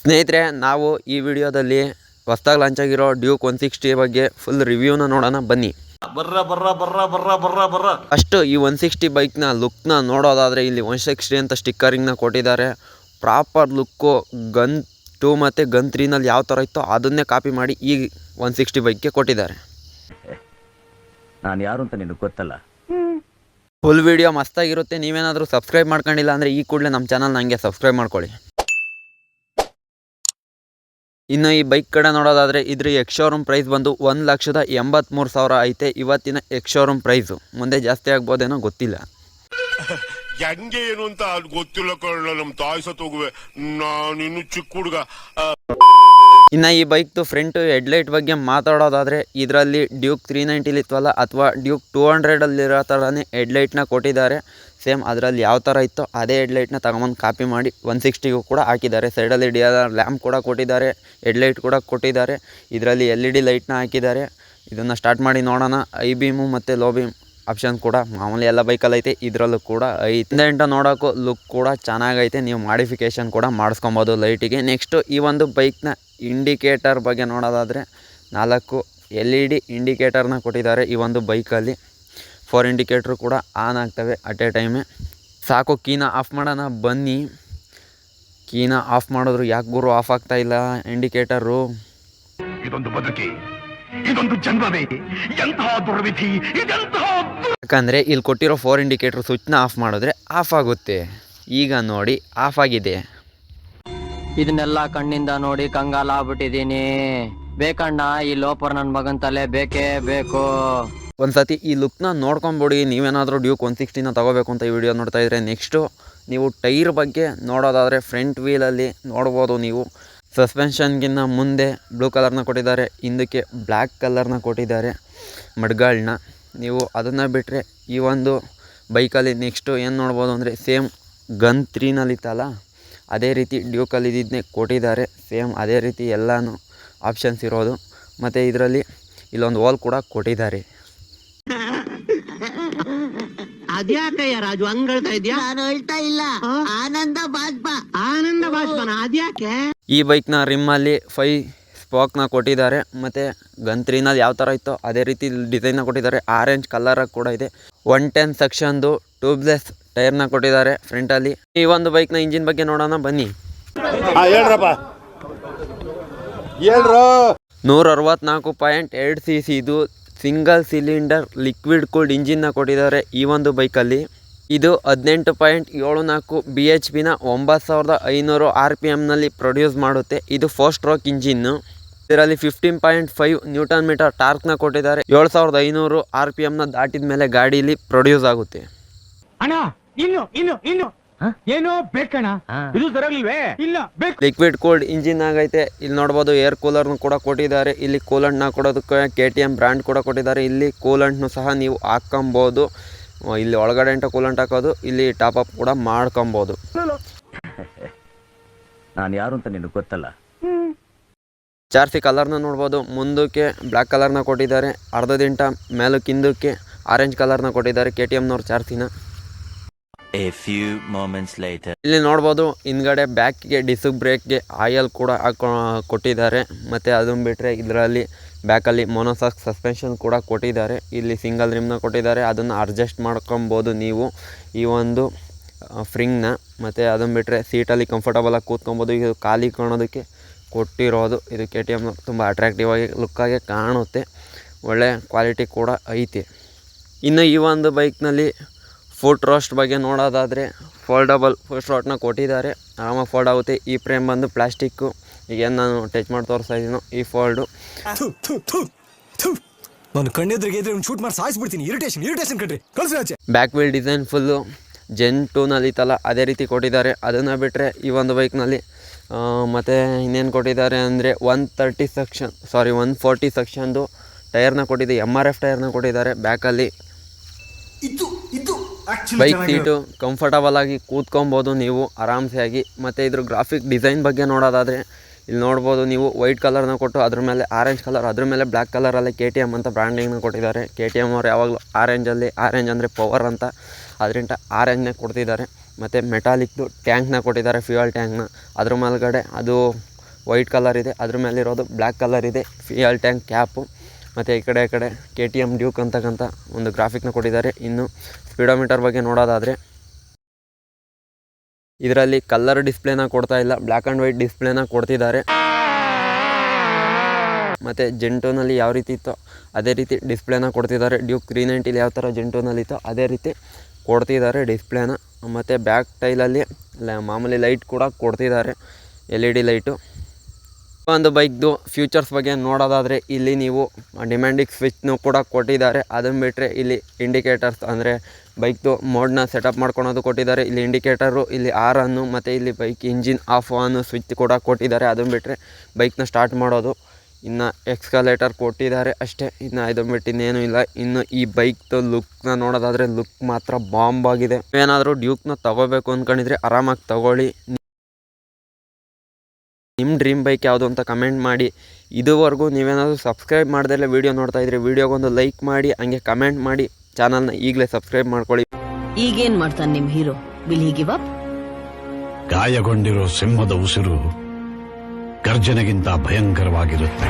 ಸ್ನೇಹಿತರೆ, ನಾವು ಈ ವಿಡಿಯೋದಲ್ಲಿ ಹೊಸದಾಗಿ ಲಾಂಚ್ ಆಗಿರೋ ಡ್ಯೂಕ್ 160 ಬಗ್ಗೆ ಫುಲ್ ರಿವ್ಯೂನ ನೋಡೋಣ ಬನ್ನಿ. ಅಷ್ಟು ಈ 160 ಬೈಕ್ನ ಲುಕ್ನ ನೋಡೋದಾದರೆ ಇಲ್ಲಿ 160 ಅಂತ ಸ್ಟಿಕ್ಕರಿಂಗ್ನ ಕೊಟ್ಟಿದ್ದಾರೆ. ಪ್ರಾಪರ್ ಲುಕ್ಕು ಗನ್ 2 ಮತ್ತು ಗನ್ 3ನಲ್ಲಿ ಯಾವ ಥರ ಇತ್ತೋ ಅದನ್ನೇ ಕಾಪಿ ಮಾಡಿ ಈ 160 ಬೈಕ್ಗೆ ಕೊಟ್ಟಿದ್ದಾರೆ. ನಾನು ಯಾರು ಅಂತ ನಿನಗೆ ಗೊತ್ತಲ್ಲ. ಫುಲ್ ವಿಡಿಯೋ ಮಸ್ತಾಗಿರುತ್ತೆ. ನೀವೇನಾದರೂ ಸಬ್ಸ್ಕ್ರೈಬ್ ಮಾಡ್ಕೊಂಡಿಲ್ಲ ಅಂದರೆ ಈ ಕೂಡಲೇ ನಮ್ಮ ಚಾನಲ್ನ ಹಂಗೆ ಸಬ್ಸ್ಕ್ರೈಬ್ ಮಾಡ್ಕೊಳ್ಳಿ. ಇನ್ನು ಈ ಬೈಕ್ ಕಡೆ ನೋಡೋದಾದರೆ ಇದ್ರ ಎಕ್ಸ್ ಶೋರೂಮ್ ಪ್ರೈಸ್ ಬಂದು 1,83,000 ಐತೆ ಇವತ್ತಿನ ಎಕ್ಸ್ ಶೋರೂಮ್ ಪ್ರೈಸು. ಮುಂದೆ ಜಾಸ್ತಿ ಆಗ್ಬೋದೇನೋ ಗೊತ್ತಿಲ್ಲ. ಹೆಂಗೆ ಏನು ಅಂತ ಗೊತ್ತಿಲ್ಲ ಕಳ್ಳ. ನಮ್ಮ ತಾಯಿ ಸತ್ತೋಗುವೆ, ನಾನಿನ್ನು ಚಿಕ್ಕ ಹುಡುಗ. ಇನ್ನು ಈ ಬೈಕ್ದು ಫ್ರಂಟ್ ಹೆಡ್ಲೈಟ್ ಬಗ್ಗೆ ಮಾತಾಡೋದಾದರೆ ಇದರಲ್ಲಿ ಡ್ಯೂಕ್ 390 ಇತ್ತವಲ್ಲ ಅಥವಾ ಡ್ಯೂಕ್ 200ಅಲ್ಲಿರೋ ಥರನೇ ಹೆಡ್ಲೈಟ್ನ ಕೊಟ್ಟಿದ್ದಾರೆ. ಸೇಮ್ ಅದರಲ್ಲಿ ಯಾವ ಥರ ಇತ್ತೋ ಅದೇ ಹೆಡ್ಲೈಟ್ನ ತಗೊಂಬಂದು ಕಾಪಿ ಮಾಡಿ 160ಗೂ ಕೂಡ ಹಾಕಿದ್ದಾರೆ. ಸೈಡಲ್ಲಿ DLR ಲ್ಯಾಂಪ್ ಕೂಡ ಕೊಟ್ಟಿದ್ದಾರೆ, ಹೆಡ್ಲೈಟ್ ಕೂಡ ಕೊಟ್ಟಿದ್ದಾರೆ. ಇದರಲ್ಲಿ LED ಲೈಟ್ನ ಹಾಕಿದ್ದಾರೆ. ಇದನ್ನು ಸ್ಟಾರ್ಟ್ ಮಾಡಿ ನೋಡೋಣ. ಐ ಬೀಮು ಮತ್ತು ಲೋ ಬೀಮ್ ಆಪ್ಷನ್ ಕೂಡ ಮಾಮೂಲಿ ಎಲ್ಲ ಬೈಕಲ್ಲಿ ಐತೆ, ಇದರಲ್ಲೂ ಕೂಡ ಐತೆ. ಇಂಟ ನೋಡೋಕ್ಕೂ ಲುಕ್ ಕೂಡ ಚೆನ್ನಾಗೈತೆ. ನೀವು ಮಾಡಿಫಿಕೇಷನ್ ಕೂಡ ಮಾಡಿಸ್ಕೊಬೋದು ಲೈಟಿಗೆ. ನೆಕ್ಸ್ಟು ಈ ಒಂದು ಬೈಕ್ನ ಇಂಡಿಕೇಟರ್ ಬಗ್ಗೆ ನೋಡೋದಾದರೆ 4 LED ಇಂಡಿಕೇಟರ್ನ ಕೊಟ್ಟಿದ್ದಾರೆ ಈ ಒಂದು ಬೈಕಲ್ಲಿ. 4 ಇಂಡಿಕೇಟ್ರು ಕೂಡ ಆನ್ ಆಗ್ತವೆ ಅಟ್ ಎ ಟೈಮೇ. ಸಾಕು, ಕೀನ ಆಫ್ ಮಾಡೋಣ ಬನ್ನಿ. ಕೀನ ಆಫ್ ಮಾಡಿದ್ರು ಯಾಕೆ ಗುರು ಆಫ್ ಆಗ್ತಾಯಿಲ್ಲ ಇಂಡಿಕೇಟರು? ಇದೊಂದು ಬದುಕಿ, ಇದೊಂದು ಜನ್ಮವೇ, ಎಂತಹ ದುರ್ವಿಧಿ, ಇದೆಂತಹ. ಯಾಕಂದರೆ ಇಲ್ಲಿ ಕೊಟ್ಟಿರೋ 4 ಇಂಡಿಕೇಟ್ರ್ ಸ್ವಿಚ್ನ ಆಫ್ ಮಾಡಿದ್ರೆ ಆಫ್ ಆಗುತ್ತೆ. ಈಗ ನೋಡಿ ಆಫ್ ಆಗಿದೆ. ಇದನ್ನೆಲ್ಲ ಕಣ್ಣಿಂದ ನೋಡಿ ಕಂಗಾಲಾಗ್ಬಿಟ್ಟಿದ್ದೀನಿ. ಬೇಕಣ್ಣ, ಈ ಲೋಪರ್ ನನ್ನ ಮಗನ ತಲೆ ಬೇಕೇ ಬೇಕು. ಒಂದ್ಸತಿ ಈ ಲುಕ್ನ ನೋಡ್ಕೊಂಬಿಡಿ. ನೀವೇನಾದರೂ ಡ್ಯೂಕ್ 160ನ ತೊಗೋಬೇಕು ಅಂತ ಈ ವಿಡಿಯೋ ನೋಡ್ತಾ ಇದ್ರೆ. ನೆಕ್ಸ್ಟು ನೀವು ಟೈರ್ ಬಗ್ಗೆ ನೋಡೋದಾದರೆ ಫ್ರಂಟ್ ವೀಲಲ್ಲಿ ನೋಡ್ಬೋದು ನೀವು. ಸಸ್ಪೆನ್ಷನ್ಗಿನ್ನ ಮುಂದೆ ಬ್ಲೂ ಕಲರ್ನ ಕೊಟ್ಟಿದ್ದಾರೆ, ಹಿಂದಕ್ಕೆ ಬ್ಲ್ಯಾಕ್ ಕಲರ್ನ ಕೊಟ್ಟಿದ್ದಾರೆ ಮಡ್ಗಾಳನ್ನ. ನೀವು ಅದನ್ನು ಬಿಟ್ಟರೆ ಈ ಒಂದು ಬೈಕಲ್ಲಿ ನೆಕ್ಸ್ಟು ಏನು ನೋಡ್ಬೋದು ಅಂದರೆ ಸೇಮ್ ಗನ್ 3ನಲ್ಲಿತ್ತಲ್ಲ ಅದೇ ರೀತಿ ಡ್ಯೂಕಲ್ಲಿ ಇದನ್ನೇ ಕೊಟ್ಟಿದ್ದಾರೆ. ಸೇಮ್ ಅದೇ ರೀತಿ ಎಲ್ಲನೂ ಆಪ್ಷನ್ಸ್ ಇರೋದು. ಮತ್ತು ಇದರಲ್ಲಿ ಇಲ್ಲೊಂದು ವಾಲ್ ಕೂಡ ಕೊಟ್ಟಿದ್ದಾರೆ. ಅದ್ಯಾಕಯ್ಯ ರಾಜು ಹಂಗ್ ಹೇಳ್ತಾ ಇದ್ಯಾ? ನಾನು ಹೇಳ್ತಾ ಇಲ್ಲ, ಆನಂದ ಬಾಷ್ಪನ ಅದ್ಯಾಕೆ? ಈ ಬೈಕ್ನ ರಿಮ್ಮಲ್ಲಿ 5 ಸ್ಪಾಕ್ನ ಕೊಟ್ಟಿದ್ದಾರೆ. ಮತ್ತು ಗನ್ 3ನಲ್ಲಿ ಯಾವ ಥರ ಇತ್ತೋ ಅದೇ ರೀತಿ ಡಿಸೈನ್ನ ಕೊಟ್ಟಿದ್ದಾರೆ. ಆರೆಂಜ್ ಕಲರ್ ಕೂಡ ಇದೆ. 110 ಸೆಕ್ಷನ್ದು ಟ್ಯೂಬ್ಲೆಸ್ ಟೈರ್ನ ಕೊಟ್ಟಿದ್ದಾರೆ ಫ್ರಂಟಲ್ಲಿ. ಈ ಒಂದು ಬೈಕ್ನ ಇಂಜಿನ್ ಬಗ್ಗೆ ನೋಡೋಣ ಬನ್ನಿ. 164.2 cc ಇದು ಸಿಂಗಲ್ ಸಿಲಿಂಡರ್ ಲಿಕ್ವಿಡ್ ಕೂಲ್ಡ್ ಇಂಜಿನ್ನ ಕೊಟ್ಟಿದ್ದಾರೆ ಈ ಒಂದು ಬೈಕಲ್ಲಿ. ಇದು 18.74 BHPನ 9500 RPMನಲ್ಲಿ ಪ್ರೊಡ್ಯೂಸ್ ಮಾಡುತ್ತೆ. ಇದು 4 ಸ್ಟ್ರೋಕ್ ಇಂಜಿನ್ನು. ಇದರಲ್ಲಿ 15.5 ನ್ಯೂಟನ್ ಮೀಟರ್ ಟಾರ್ಕ್ನ ಕೊಟ್ಟಿದ್ದಾರೆ. 7500 RPMನ ದಾಟಿದ ಮೇಲೆ ಗಾಡೀಲಿ ಪ್ರೊಡ್ಯೂಸ್ ಆಗುತ್ತೆ. ಏನೋ ಬೇಕಣ್ಣ, ಇದು ಸರಿಯಾಗಿಲ್ವೇ? ಇಲ್ಲ ಬೇಕು. ಲಿಕ್ವಿಡ್ ಕೂಲ್ಡ್ ಇಂಜಿನ್ ಆಗೈತೆ. ಇಲ್ಲಿ ನೋಡ್ಬೋದು ಏರ್ ಕೂಲರ್ನು ಕೂಡ ಕೊಟ್ಟಿದ್ದಾರೆ. ಇಲ್ಲಿ ಕೂಲೆಂಟ್ನ ಕೊಡೋದಕ್ಕೆ KTM ಬ್ರ್ಯಾಂಡ್ ಕೂಡ ಕೊಟ್ಟಿದ್ದಾರೆ. ಇಲ್ಲಿ ಕೂಲೆಂಟ್ನು ಸಹ ನೀವು ಹಾಕ್ಕೊಬೋದು. ಇಲ್ಲಿ ಒಳಗಡೆ ಅಂತ ಕೂಲೆಂಟ್ ಹಾಕೋದು, ಇಲ್ಲಿ ಟಾಪ್ ಅಪ್ ಕೂಡ ಮಾಡ್ಕೊಬೋದು. ನಾನು ಯಾರು ಅಂತ ನಿನಗೆ ಗೊತ್ತಲ್ಲ. ಚಾರ್ಸಿ ಕಲರ್ನ ನೋಡ್ಬೋದು. ಮುಂದಕ್ಕೆ ಬ್ಲ್ಯಾಕ್ ಕಲರ್ನ ಕೊಟ್ಟಿದ್ದಾರೆ. ಅರ್ಧದಿಂಟ ಮೇಲಕ್ಕೆ ಹಿಂದಕ್ಕೆ ಆರೆಂಜ್ ಕಲರ್ನ ಕೊಟ್ಟಿದ್ದಾರೆ KTMನವ್ರು ಚಾರ್ಸಿನ. A few moments later. ಇಲ್ಲಿ ನೋಡ್ಬೋದು ಹಿಂದ್ಗಡೆ ಬ್ಯಾಕ್ಗೆ ಡಿಸ್ಕ್ ಬ್ರೇಕ್ಗೆ ಆಯಿಲ್ ಕೂಡ ಕೊಟ್ಟಿದ್ದಾರೆ. ಮತ್ತು ಅದನ್ನು ಬಿಟ್ಟರೆ ಇದರಲ್ಲಿ ಬ್ಯಾಕಲ್ಲಿ ಮೊನೋಸಾಕ್ ಸಸ್ಪೆನ್ಷನ್ ಕೂಡ ಕೊಟ್ಟಿದ್ದಾರೆ. ಇಲ್ಲಿ ಸಿಂಗಲ್ ರಿಮ್ನ ಕೊಟ್ಟಿದ್ದಾರೆ. ಅದನ್ನು ಅಡ್ಜಸ್ಟ್ ಮಾಡ್ಕೊಬೋದು ನೀವು ಈ ಒಂದು ಫ್ರಿಂಗ್ನ. ಮತ್ತು ಅದನ್ನು ಬಿಟ್ಟರೆ ಸೀಟಲ್ಲಿ ಕಂಫರ್ಟಬಲಾಗಿ ಕೂತ್ಕೊಬೋದು. ಇದು ಖಾಲಿ ಕಾಣೋದಕ್ಕೆ ಕೊಟ್ಟಿರೋದು. ಇದು KTM ತುಂಬ ಅಟ್ರಾಕ್ಟಿವ್ ಆಗಿ ಲುಕ್ಕಾಗಿ ಕಾಣುತ್ತೆ. ಒಳ್ಳೆ ಕ್ವಾಲಿಟಿ ಕೂಡ ಐತೆ. ಇನ್ನು ಈ ಒಂದು ಬೈಕ್ನಲ್ಲಿ ಫುಟ್ ರೋಸ್ಟ್ ಬಗ್ಗೆ ನೋಡೋದಾದರೆ ಫೋಲ್ಡಬಲ್ ಫುಟ್ ರೋಸ್ಟ್ನ ಕೊಟ್ಟಿದ್ದಾರೆ. ಆರಾಮಾಗಿ ಫೋಲ್ಡ್ ಆಗುತ್ತೆ. ಈ ಫ್ರೇಮ್ ಬಂದು ಪ್ಲಾಸ್ಟಿಕ್ಕು. ಈಗೇನು ನಾನು ಟಚ್ ಮಾಡಿ ತೋರಿಸ್ತಾ ಇದ್ದೀನೋ ಈ ಫೋಲ್ಡು. ನಾನು ಕಣ್ಣೆದ್ರಿಗೆ ಶೂಟ್ ಮಾಡಿ ಸಾಯಿಸ್ಬಿಡ್ತೀನಿ. ಇರಿಟೇಷನ್ ಕಣ್ರಿ, ಕಳಿಸಿ. Back wheel design full gen 2ನಲ್ಲಿ ಇತ್ತಲ್ಲ ಅದೇ ರೀತಿ ಕೊಟ್ಟಿದ್ದಾರೆ. ಅದನ್ನು ಬಿಟ್ಟರೆ ಈ ಒಂದು ಬೈಕ್ನಲ್ಲಿ ಮತ್ತು ಇನ್ನೇನು ಕೊಟ್ಟಿದ್ದಾರೆ ಅಂದರೆ 140 ಸೆಕ್ಷನ್ದು ಟೈರ್ನ ಕೊಟ್ಟಿದೆ. MRF ಟೈರ್ನ ಕೊಟ್ಟಿದ್ದಾರೆ ಬ್ಯಾಕಲ್ಲಿ. ಬೈಕ್ ಸೀಟು ಕಂಫರ್ಟಬಲ್ ಆಗಿ ಕೂತ್ಕೊಬೋದು ನೀವು ಆರಾಮ್ಸೆ ಆಗಿ. ಮತ್ತು ಇದ್ರ ಗ್ರಾಫಿಕ್ ಡಿಸೈನ್ ಬಗ್ಗೆ ನೋಡೋದಾದರೆ ಇಲ್ಲಿ ನೋಡ್ಬೋದು ನೀವು ವೈಟ್ ಕಲರ್ನ ಕೊಟ್ಟು ಅದ್ರ ಮೇಲೆ ಆರೆಂಜ್ ಕಲರ್, ಅದ್ರ ಮೇಲೆ ಬ್ಲ್ಯಾಕ್ ಕಲರಲ್ಲಿ KTM ಅಂತ ಬ್ರ್ಯಾಂಡಿಂಗ್ನ ಕೊಟ್ಟಿದ್ದಾರೆ. KTM ಅವರು ಯಾವಾಗಲೂ ಆರೆಂಜ್ ಅಂದರೆ ಪವರ್ ಅಂತ, ಅದರಿಂದ ಆರೆಂಜ್ನೇ ಕೊಡ್ತಿದ್ದಾರೆ. ಮತ್ತು ಮೆಟಾಲಿಕ್ದು ಟ್ಯಾಂಕ್ನ ಕೊಟ್ಟಿದ್ದಾರೆ, ಫ್ಯೂಯಲ್ ಟ್ಯಾಂಕ್ನ. ಅದ್ರ ಮೇಲ್ಗಡೆ ಅದು ವೈಟ್ ಕಲರ್ ಇದೆ, ಅದ್ರ ಮೇಲಿರೋದು ಬ್ಲ್ಯಾಕ್ ಕಲರ್ ಇದೆ. ಫ್ಯೂಯಲ್ ಟ್ಯಾಂಕ್ ಕ್ಯಾಪು ಮತ್ತು ಈ ಕಡೆ KTM ಡ್ಯೂಕ್ ಅಂತಕ್ಕಂಥ ಒಂದು ಗ್ರಾಫಿಕ್ನ ಕೊಟ್ಟಿದ್ದಾರೆ. ಇನ್ನು ಸ್ಪೀಡೋಮೀಟರ್ ಬಗ್ಗೆ ನೋಡೋದಾದರೆ ಇದರಲ್ಲಿ ಕಲರ್ ಡಿಸ್ಪ್ಲೇನ ಕೊಡ್ತಾ ಇಲ್ಲ, ಬ್ಲ್ಯಾಕ್ ಆ್ಯಂಡ್ ವೈಟ್ ಡಿಸ್ಪ್ಲೇನ ಕೊಡ್ತಿದ್ದಾರೆ. ಮತ್ತು ಜೆಂಟೋನಲ್ಲಿ ಯಾವ ರೀತಿ ಇತ್ತೋ ಅದೇ ರೀತಿ ಡಿಸ್ಪ್ಲೇನ ಕೊಡ್ತಿದ್ದಾರೆ. ಡ್ಯೂಕ್ 390 ಯಾವ ಥರ ಜೆಂಟೋನಲ್ಲಿತ್ತೋ ಅದೇ ರೀತಿ ಕೊಡ್ತಿದ್ದಾರೆ ಡಿಸ್ಪ್ಲೇನ. ಮತ್ತು ಬ್ಯಾಕ್ ಟೈಲಲ್ಲಿ ಮಾಮೂಲಿ ಲೈಟ್ ಕೂಡ ಕೊಡ್ತಿದ್ದಾರೆ, LED ಲೈಟು. ಒಂದು ಬೈಕ್ದು ಫ್ಯೂಚರ್ಸ್ ಬಗ್ಗೆ ನೋಡೋದಾದರೆ ಇಲ್ಲಿ ನೀವು ಡಿಮ್ಯಾಂಡಿಂಗ್ ಸ್ವಿಚ್ನು ಕೂಡ ಕೊಟ್ಟಿದ್ದಾರೆ. ಅದನ್ನು ಬಿಟ್ಟರೆ ಇಲ್ಲಿ ಇಂಡಿಕೇಟರ್ಸ್ ಅಂದರೆ ಬೈಕ್ದು ಮೋಡ್ನ ಸೆಟಪ್ ಮಾಡ್ಕೊಳೋದು ಕೊಟ್ಟಿದ್ದಾರೆ. ಇಲ್ಲಿ ಇಂಡಿಕೇಟರು, ಇಲ್ಲಿ ಆರನ್ನು ಮತ್ತು ಇಲ್ಲಿ bike engine of on switch ಕೂಡ ಕೊಟ್ಟಿದ್ದಾರೆ. ಅದನ್ನು ಬಿಟ್ಟರೆ ಬೈಕ್ನ ಸ್ಟಾರ್ಟ್ ಮಾಡೋದು, ಇನ್ನು ಎಕ್ಸ್ಕಲೇಟರ್ ಕೊಟ್ಟಿದ್ದಾರೆ ಅಷ್ಟೇ. ಇನ್ನು ಇದನ್ನು ಬಿಟ್ಟು ಇನ್ನೇನು ಇಲ್ಲ. ಇನ್ನು ಈ ಬೈಕ್ದು ಲುಕ್ನ ನೋಡೋದಾದರೆ ಲುಕ್ ಮಾತ್ರ ಬಾಂಬ್ ಆಗಿದೆ. ಏನಾದರೂ ಡ್ಯೂಕ್ನ ತೊಗೋಬೇಕು ಅಂದ್ಕೊಂಡಿದ್ರೆ ಆರಾಮಾಗಿ ತೊಗೊಳ್ಳಿ. ನಿಮ್ಮ ಡ್ರೀಮ್ ಬೈಕ್ ಯಾವುದು ಅಂತ ಕಮೆಂಟ್ ಮಾಡಿ. ಇದುವರೆಗೂ ನೀವೇನಾದರೂ ಸಬ್ಸ್ಕ್ರೈಬ್ ಮಾಡ್ದೆಲ್ಲ ವೀಡಿಯೋ ನೋಡ್ತಾ ಇದ್ರೆ ವೀಡಿಯೋಗೊಂದು ಲೈಕ್ ಮಾಡಿ, ಹಂಗೆ ಕಮೆಂಟ್ ಮಾಡಿ. ಚಾನಲ್ನ ಈಗಲೇ ಸಬ್ಸ್ಕ್ರೈಬ್ ಮಾಡ್ಕೊಳ್ಳಿ. ಈಗೇನ್ ಮಾಡ್ತಾನೆ ನಿಮ್ hero? Will he give up? ಗಾಯಗೊಂಡಿರೋ ಸಿಂಹದ ಉಸಿರು ಗರ್ಜನೆಗಿಂತ ಭಯಂಕರವಾಗಿರುತ್ತೆ.